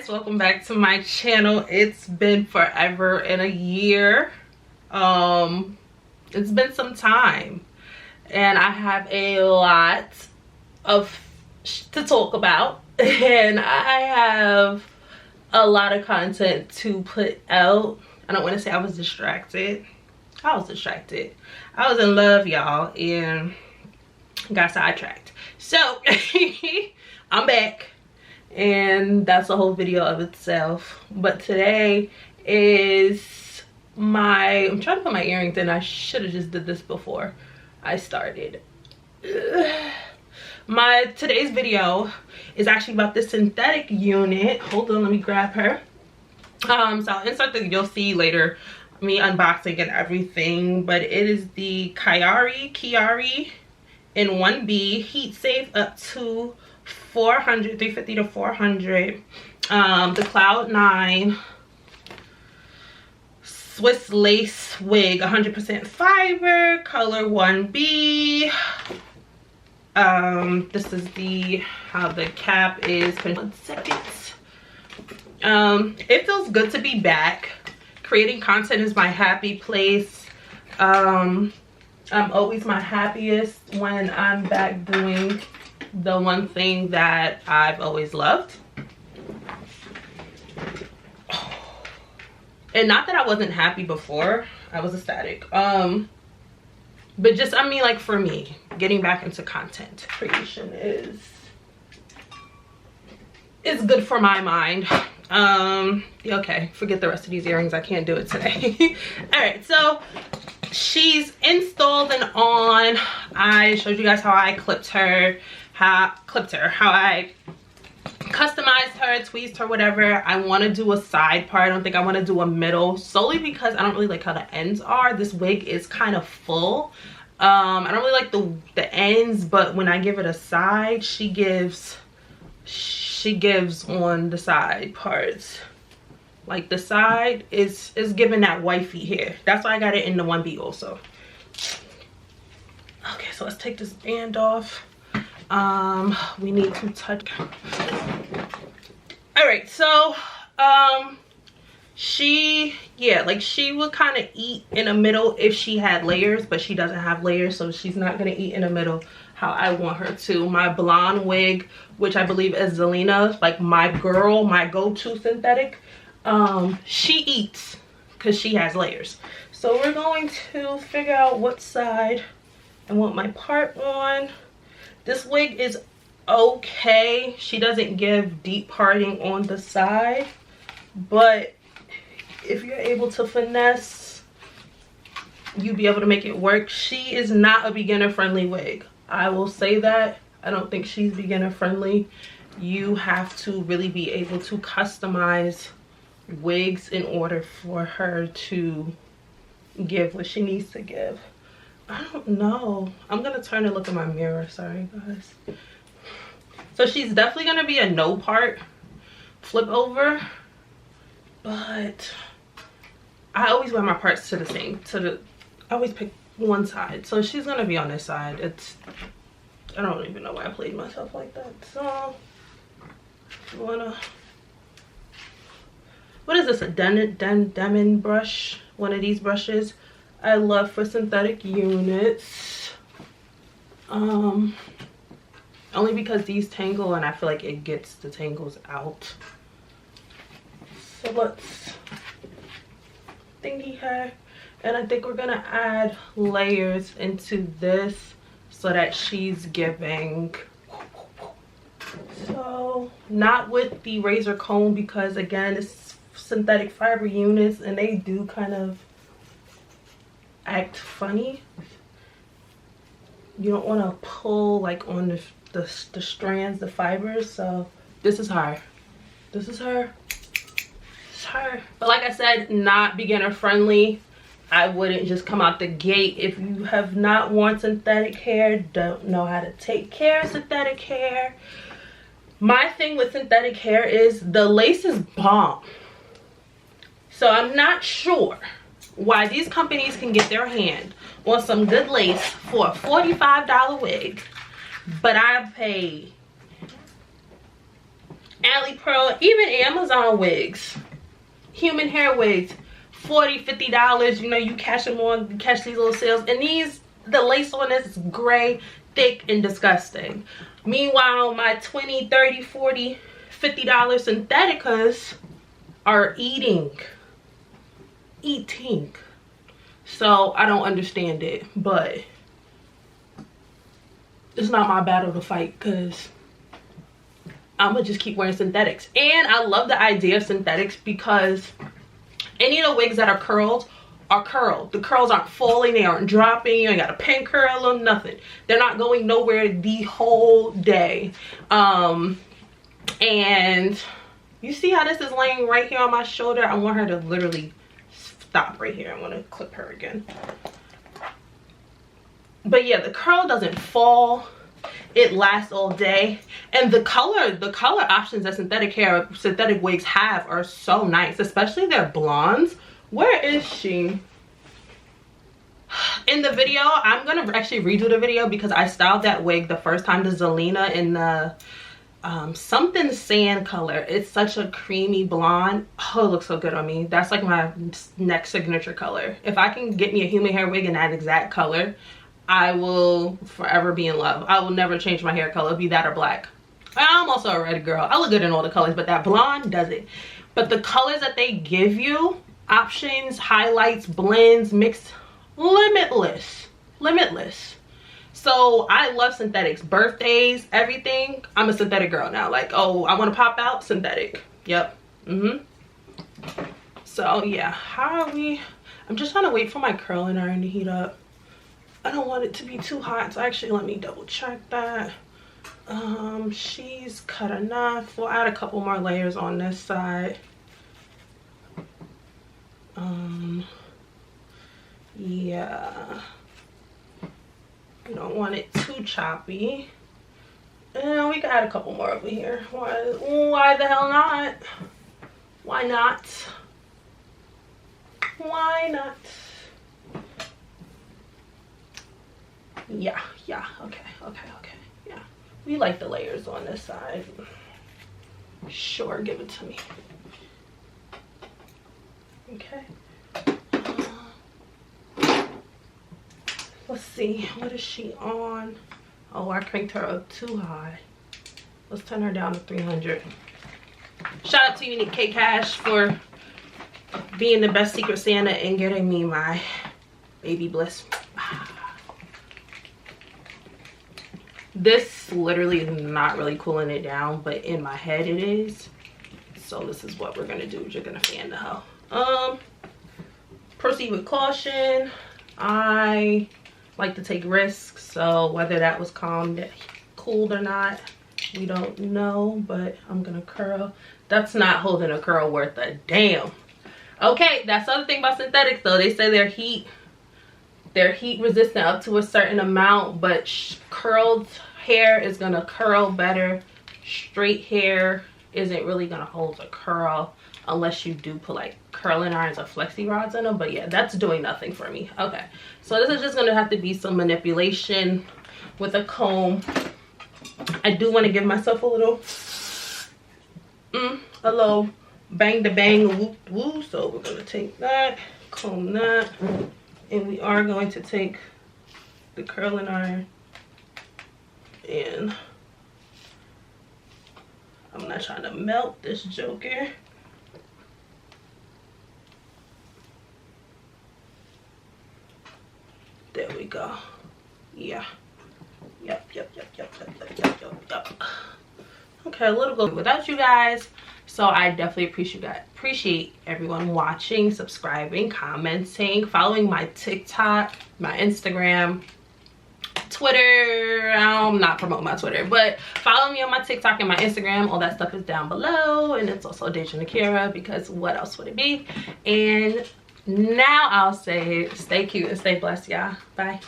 guys, welcome back to my channel. It's been forever and a year. It's been some time and I have a lot to talk about and I have a lot of content to put out. I don't want to say I was distracted. I was distracted. I was in love, y'all, and got sidetracked. So I'm back. And that's a whole video of itself. But today is I'm trying to put my earrings in. I should have just did this before I started. Today's video is actually about the synthetic unit. Hold on, let me grab her. So I'll insert you'll see later me unboxing and everything. But it is the KIYARI in 1B, heat safe up to 350 to 400. The Cloud 9 Swiss lace wig, 100% fiber, color 1B. This is how the cap is. 1 second. It feels good to be back. Creating content is my happy place. I'm always my happiest when I'm back doing the one thing that I've always loved. And not that I wasn't happy before, I was ecstatic. But just, I mean, like, for me, getting back into content creation is good for my mind. Okay, forget the rest of these earrings, I can't do it today. All right, so she's installed and on. I showed you guys how I clipped her, how I customized her, tweezed her, whatever. I want to do a side part. I don't think I want to do a middle, solely because I don't really like how the ends are. This wig is kind of full. I don't really like the ends, but when I give it a side, she gives on the side parts. Like, the side is giving that wifey hair. That's why I got it in the 1B also. Okay, so let's take this band off. We need to touch. All right, so she would kind of eat in the middle if she had layers, but she doesn't have layers, so she's not gonna eat in the middle how I want her to. My blonde wig, which I believe is Zelina, like my girl, my go-to synthetic, she eats because she has layers. So we're going to figure out what side I want my part on. This wig is okay. She doesn't give deep parting on the side, but if you're able to finesse, you'll be able to make it work. She is not a beginner friendly wig, I will say that. I don't think she's beginner friendly. You have to really be able to customize wigs in order for her to give what she needs to give. I don't know. I'm gonna turn and look in my mirror. Sorry, guys. So she's definitely gonna be a no part flip over, but I always wear my parts to the same. I always pick one side. So she's gonna be on this side. I don't even know why I played myself like that. So what is this? A Demon brush? One of these brushes I love for synthetic units. Only because these tangle and I feel like it gets the tangles out. So let's thingy her. And I think we're gonna add layers into this so that she's giving. So not with the razor comb, because again, it's synthetic fiber units and they do kind of act funny. You don't want to pull like on the strands, the fibers. So this is her. This is her. It's her. But like I said, not beginner friendly. I wouldn't just come out the gate. If you have not worn synthetic hair, don't know how to take care of synthetic hair. My thing with synthetic hair is the lace is bomb. So I'm not sure why these companies can get their hand on some good lace for a $45 wig, but I pay AliPro, even Amazon wigs, human hair wigs, $40–50. You know, you catch them on, you catch these little sales, and these, the lace on this is gray, thick, and disgusting. Meanwhile, my $20, $30, $40, $50 syntheticas are eating. So I don't understand it, but it's not my battle to fight, because I'm gonna just keep wearing synthetics. And I love the idea of synthetics because any of the wigs that are curled are curled. The curls aren't falling, they aren't dropping, you ain't got a pin curl them, nothing. They're not going nowhere the whole day. And you see how this is laying right here on my shoulder? I want her to literally stop right here. I want to clip her again. But yeah, the curl doesn't fall, it lasts all day. And the color options that synthetic wigs have are so nice, especially their blondes. Where is she? In the video, I'm gonna actually redo the video because I styled that wig the first time to Zelina in the something sand color. It's such a creamy blonde. Oh, it looks so good on me. That's like my next signature color. If I can get me a human hair wig in that exact color, I will forever be in love. I will never change my hair color, be that or black. I'm also a red girl. I look good in all the colors, but that blonde does it. But the colors that they give you, options, highlights, blends, mixed, limitless. So I love synthetics. Birthdays, everything, I'm a synthetic girl now. Like, oh, I want to pop out, synthetic. Yep. So yeah, how are we? I'm just trying to wait for my curling iron to heat up. I don't want it to be too hot, so actually let me double check that. She's cut enough. We'll add a couple more layers on this side. Yeah, you don't want it too choppy, and we can add a couple more over here. Why the hell not? Why not? Yeah, okay, yeah, we like the layers on this side. Sure, give it to me. Okay. Let's see, what is she on? Oh, I cranked her up too high. Let's turn her down to 300. Shout out to Unique K Cash for being the best Secret Santa and getting me my baby bliss. This literally is not really cooling it down, but in my head it is. So this is what we're gonna do. You're gonna fan the hoe. Proceed with caution. I like to take risks, so whether that was cooled or not, we don't know, but I'm gonna curl. That's not holding a curl worth a damn. Okay, that's the other thing about synthetics though. They say they're heat resistant up to a certain amount, but curled hair is gonna curl better. Straight hair isn't really gonna hold a curl unless you do put like curling irons or flexi rods in them. But yeah, that's doing nothing for me. Okay, so this is just gonna have to be some manipulation with a comb. I do want to give myself a little bang to bang whoop woo. So we're gonna take that, comb that, and we are going to take the curling iron, and I'm not trying to melt this joker. There we go. Yeah. Yep. Okay, a little go without you guys. So I definitely appreciate everyone watching, subscribing, commenting, following my TikTok, my Instagram, Twitter. I'm not promoting my Twitter, but follow me on my TikTok and my Instagram. All that stuff is down below, and it's also Deja Nakira, because what else would it be? And now I'll say stay cute and stay blessed, y'all. Bye.